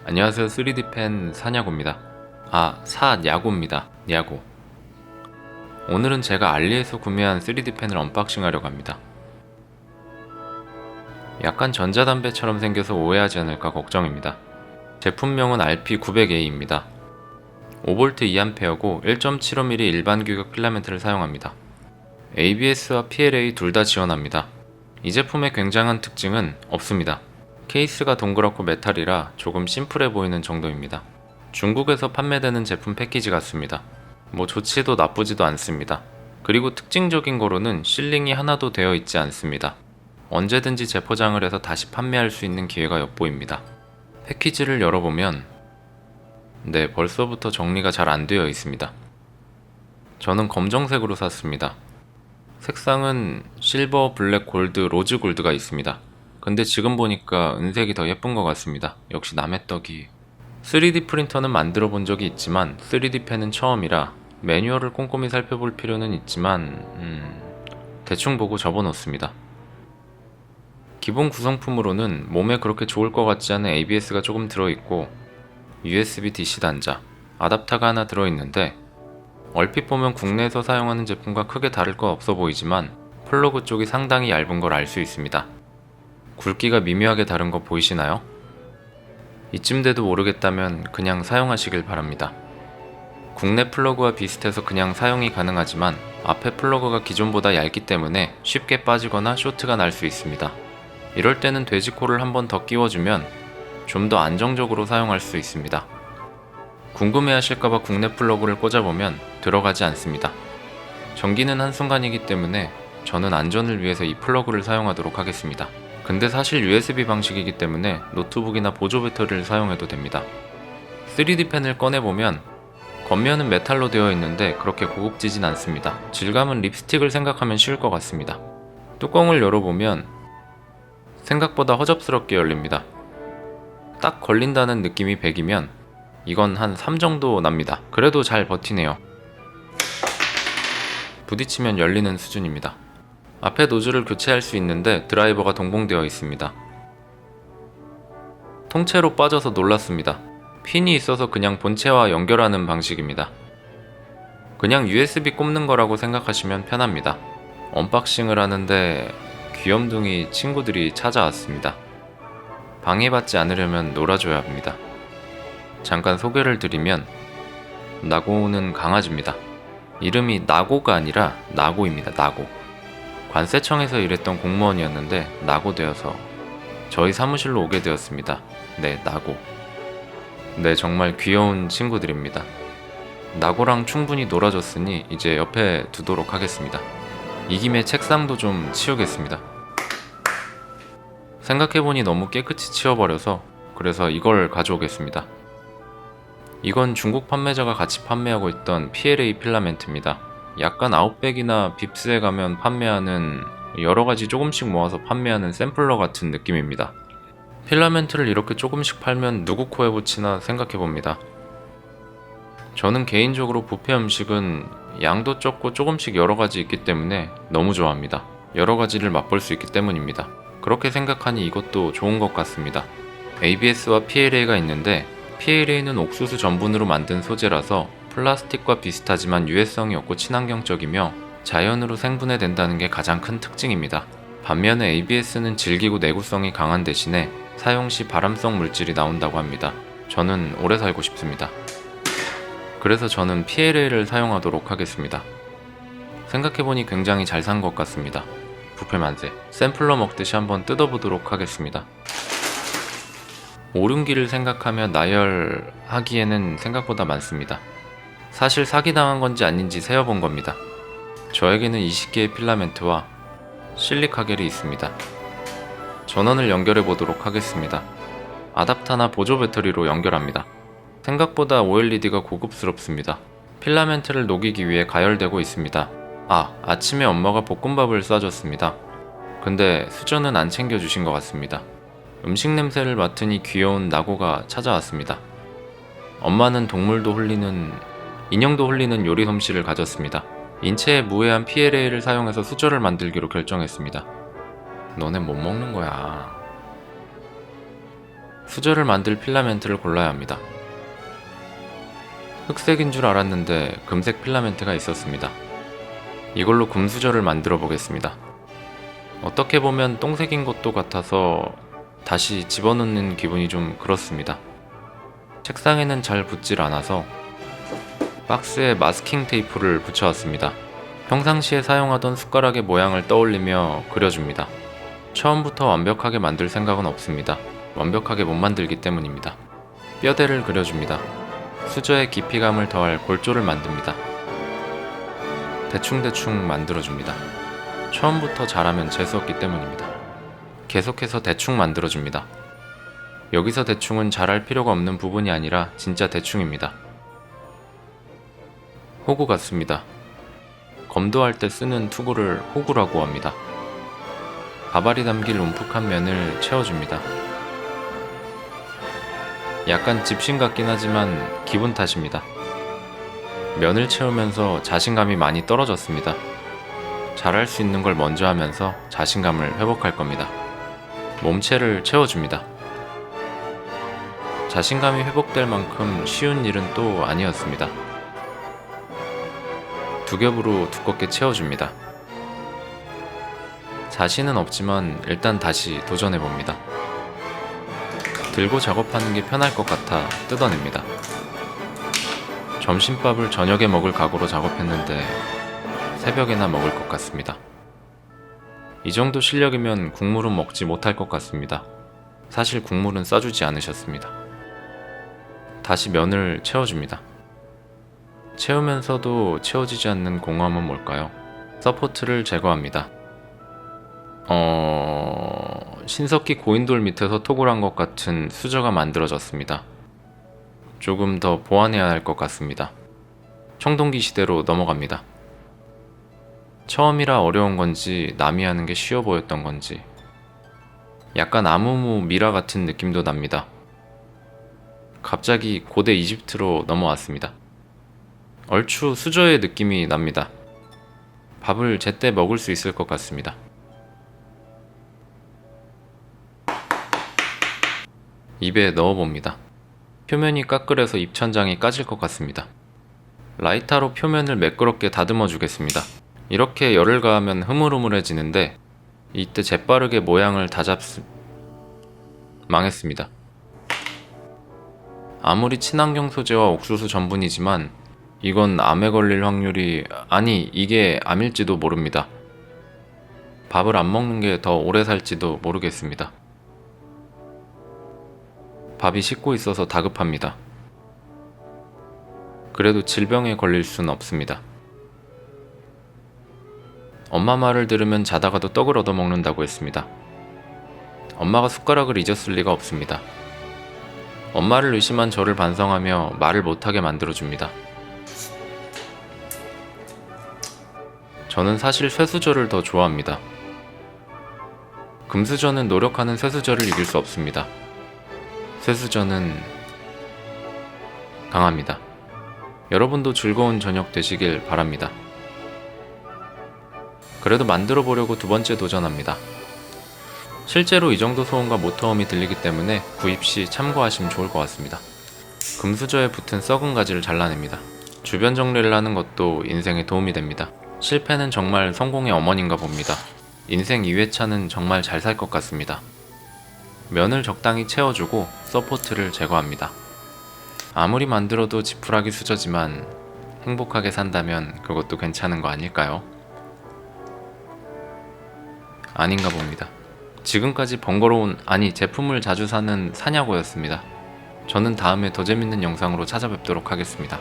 안녕하세요. 3D펜 사냐고입니다. 사냐고입니다. 야고. 오늘은 제가 알리에서 구매한 3D펜을 언박싱 하려고 합니다. 약간 전자담배처럼 생겨서 오해하지 않을까 걱정입니다. 제품명은 RP900A입니다. 5V 2A고 1.75mm 일반 규격 필라멘트를 사용합니다. ABS와 PLA 둘 다 지원합니다. 이 제품의 굉장한 특징은 없습니다. 케이스가 동그랗고 메탈이라 조금 심플해 보이는 정도입니다. 중국에서 판매되는 제품 패키지 같습니다. 뭐 좋지도 나쁘지도 않습니다. 그리고 특징적인 거로는 실링이 하나도 되어 있지 않습니다. 언제든지 재포장을 해서 다시 판매할 수 있는 기회가 엿보입니다. 패키지를 열어보면 벌써부터 정리가 잘 안 되어 있습니다. 저는 검정색으로 샀습니다. 색상은 실버, 블랙, 골드, 로즈 골드가 있습니다. 근데 지금 보니까 은색이 더 예쁜 것 같습니다. 역시 남의 떡이. 3D 프린터는 만들어 본 적이 있지만 3D 펜은 처음이라 매뉴얼을 꼼꼼히 살펴볼 필요는 있지만 대충 보고 접어놓습니다. 기본 구성품으로는 몸에 그렇게 좋을 것 같지 않은 ABS가 조금 들어있고 USB DC 단자, 아답터가 하나 들어있는데 얼핏 보면 국내에서 사용하는 제품과 크게 다를 거 없어 보이지만 플러그 쪽이 상당히 얇은 걸 알 수 있습니다. 굵기가 미묘하게 다른 거 보이시나요? 이쯤 돼도 모르겠다면 그냥 사용하시길 바랍니다. 국내 플러그와 비슷해서 그냥 사용이 가능하지만 앞에 플러그가 기존보다 얇기 때문에 쉽게 빠지거나 쇼트가 날 수 있습니다. 이럴 때는 돼지코를 한 번 더 끼워주면 좀 더 안정적으로 사용할 수 있습니다. 궁금해하실까봐 국내 플러그를 꽂아보면 들어가지 않습니다. 전기는 한순간이기 때문에 저는 안전을 위해서 이 플러그를 사용하도록 하겠습니다. 근데 사실 USB 방식이기 때문에 노트북이나 보조 배터리를 사용해도 됩니다. 3D 펜을 꺼내보면 겉면은 메탈로 되어 있는데 그렇게 고급지진 않습니다. 질감은 립스틱을 생각하면 쉬울 것 같습니다. 뚜껑을 열어보면 생각보다 허접스럽게 열립니다. 딱 걸린다는 느낌이 100이면 이건 한 3 정도 납니다. 그래도 잘 버티네요. 부딪히면 열리는 수준입니다. 앞에 노즐을 교체할 수 있는데 드라이버가 동봉되어 있습니다. 통째로 빠져서 놀랐습니다. 핀이 있어서 그냥 본체와 연결하는 방식입니다. 그냥 USB 꼽는 거라고 생각하시면 편합니다. 언박싱을 하는데 귀염둥이 친구들이 찾아왔습니다. 방해받지 않으려면 놀아줘야 합니다. 잠깐 소개를 드리면 나고는 강아지입니다. 이름이 나고가 아니라 나고입니다. 나고. 관세청에서 일했던 공무원이었는데 나고되어서 저희 사무실로 오게 되었습니다. 나고. 정말 귀여운 친구들입니다. 나고랑 충분히 놀아줬으니 이제 옆에 두도록 하겠습니다. 이 김에 책상도 좀 치우겠습니다. 생각해보니 너무 깨끗이 치워버려서 그래서 이걸 가져오겠습니다. 이건 중국 판매자가 같이 판매하고 있던 PLA 필라멘트입니다. 약간 아웃백이나 빕스에 가면 판매하는 여러가지 조금씩 모아서 판매하는 샘플러 같은 느낌입니다. 필라멘트를 이렇게 조금씩 팔면 누구 코에 붙이나 생각해봅니다. 저는 개인적으로 뷔페 음식은 양도 적고 조금씩 여러가지 있기 때문에 너무 좋아합니다. 여러가지를 맛볼 수 있기 때문입니다. 그렇게 생각하니 이것도 좋은 것 같습니다. ABS와 PLA가 있는데 PLA는 옥수수 전분으로 만든 소재라서 플라스틱과 비슷하지만 유해성이 없고 친환경적이며 자연으로 생분해된다는 게 가장 큰 특징입니다. 반면에 ABS는 질기고 내구성이 강한 대신에 사용 시 발암성 물질이 나온다고 합니다. 저는 오래 살고 싶습니다. 그래서 저는 PLA를 사용하도록 하겠습니다. 생각해보니 굉장히 잘 산 것 같습니다. 뷔페 만세. 샘플러 먹듯이 한번 뜯어보도록 하겠습니다. 오름기를 생각하며 나열하기에는 생각보다 많습니다. 사실 사기당한 건지 아닌지 세어본 겁니다. 저에게는 20개의 필라멘트와 실리카겔이 있습니다. 전원을 연결해 보도록 하겠습니다. 아답터나 보조 배터리로 연결합니다. 생각보다 OLED가 고급스럽습니다. 필라멘트를 녹이기 위해 가열되고 있습니다. 아침에 엄마가 볶음밥을 싸줬습니다. 근데 수저는 안 챙겨주신 것 같습니다. 음식 냄새를 맡으니 귀여운 나고가 찾아왔습니다. 엄마는 인형도 홀리는 요리 솜씨를 가졌습니다. 인체에 무해한 PLA를 사용해서 수저를 만들기로 결정했습니다. 너네 못 먹는 거야. 수저를 만들 필라멘트를 골라야 합니다. 흑색인 줄 알았는데 금색 필라멘트가 있었습니다. 이걸로 금수저를 만들어 보겠습니다. 어떻게 보면 똥색인 것도 같아서 다시 집어넣는 기분이 좀 그렇습니다. 책상에는 잘 붙질 않아서 박스에 마스킹 테이프를 붙여왔습니다. 평상시에 사용하던 숟가락의 모양을 떠올리며 그려줍니다. 처음부터 완벽하게 만들 생각은 없습니다. 완벽하게 못 만들기 때문입니다. 뼈대를 그려줍니다. 수저에 깊이감을 더할 골조를 만듭니다. 대충대충 만들어줍니다. 처음부터 잘하면 재수없기 때문입니다. 계속해서 대충 만들어줍니다. 여기서 대충은 잘할 필요가 없는 부분이 아니라 진짜 대충입니다. 호구 같습니다. 검도할 때 쓰는 투구를 호구라고 합니다. 밥알이 담길 움푹한 면을 채워줍니다. 약간 집신 같긴 하지만 기분 탓입니다. 면을 채우면서 자신감이 많이 떨어졌습니다. 잘할 수 있는 걸 먼저 하면서 자신감을 회복할 겁니다. 몸체를 채워줍니다. 자신감이 회복될 만큼 쉬운 일은 또 아니었습니다. 두 겹으로 두껍게 채워줍니다. 자신은 없지만 일단 다시 도전해봅니다. 들고 작업하는 게 편할 것 같아 뜯어냅니다. 점심밥을 저녁에 먹을 각오로 작업했는데 새벽에나 먹을 것 같습니다. 이 정도 실력이면 국물은 먹지 못할 것 같습니다. 사실 국물은 싸주지 않으셨습니다. 다시 면을 채워줍니다. 채우면서도 채워지지 않는 공허함은 뭘까요? 서포트를 제거합니다. 신석기 고인돌 밑에서 토굴한 것 같은 수저가 만들어졌습니다. 조금 더 보완해야 할 것 같습니다. 청동기 시대로 넘어갑니다. 처음이라 어려운 건지 남이 하는 게 쉬워 보였던 건지 약간 아무무 미라 같은 느낌도 납니다. 갑자기 고대 이집트로 넘어왔습니다. 얼추 수저의 느낌이 납니다. 밥을 제때 먹을 수 있을 것 같습니다. 입에 넣어봅니다. 표면이 까끌해서 입천장이 까질 것 같습니다. 라이터로 표면을 매끄럽게 다듬어 주겠습니다. 이렇게 열을 가하면 흐물흐물해지는데 이때 재빠르게 모양을 망했습니다. 아무리 친환경 소재와 옥수수 전분이지만 이건 암에 걸릴 확률이 이게 암일지도 모릅니다. 밥을 안 먹는 게 더 오래 살지도 모르겠습니다. 밥이 식고 있어서 다급합니다. 그래도 질병에 걸릴 순 없습니다. 엄마 말을 들으면 자다가도 떡을 얻어먹는다고 했습니다. 엄마가 숟가락을 잊었을 리가 없습니다. 엄마를 의심한 저를 반성하며 말을 못하게 만들어줍니다. 저는 사실 쇠수저를 더 좋아합니다. 금수저는 노력하는 쇠수저를 이길 수 없습니다. 쇠수저는 강합니다. 여러분도 즐거운 저녁 되시길 바랍니다. 그래도 만들어 보려고 두 번째 도전합니다. 실제로 이 정도 소음과 모터음이 들리기 때문에 구입 시 참고하시면 좋을 것 같습니다. 금수저에 붙은 썩은 가지를 잘라냅니다. 주변 정리를 하는 것도 인생에 도움이 됩니다. 실패는 정말 성공의 어머니인가 봅니다. 인생 2회차는 정말 잘 살 것 같습니다. 면을 적당히 채워주고 서포트를 제거합니다. 아무리 만들어도 지푸라기 수저지만 행복하게 산다면 그것도 괜찮은 거 아닐까요? 아닌가 봅니다. 지금까지 제품을 자주 사는 사냐고였습니다. 저는 다음에 더 재밌는 영상으로 찾아뵙도록 하겠습니다.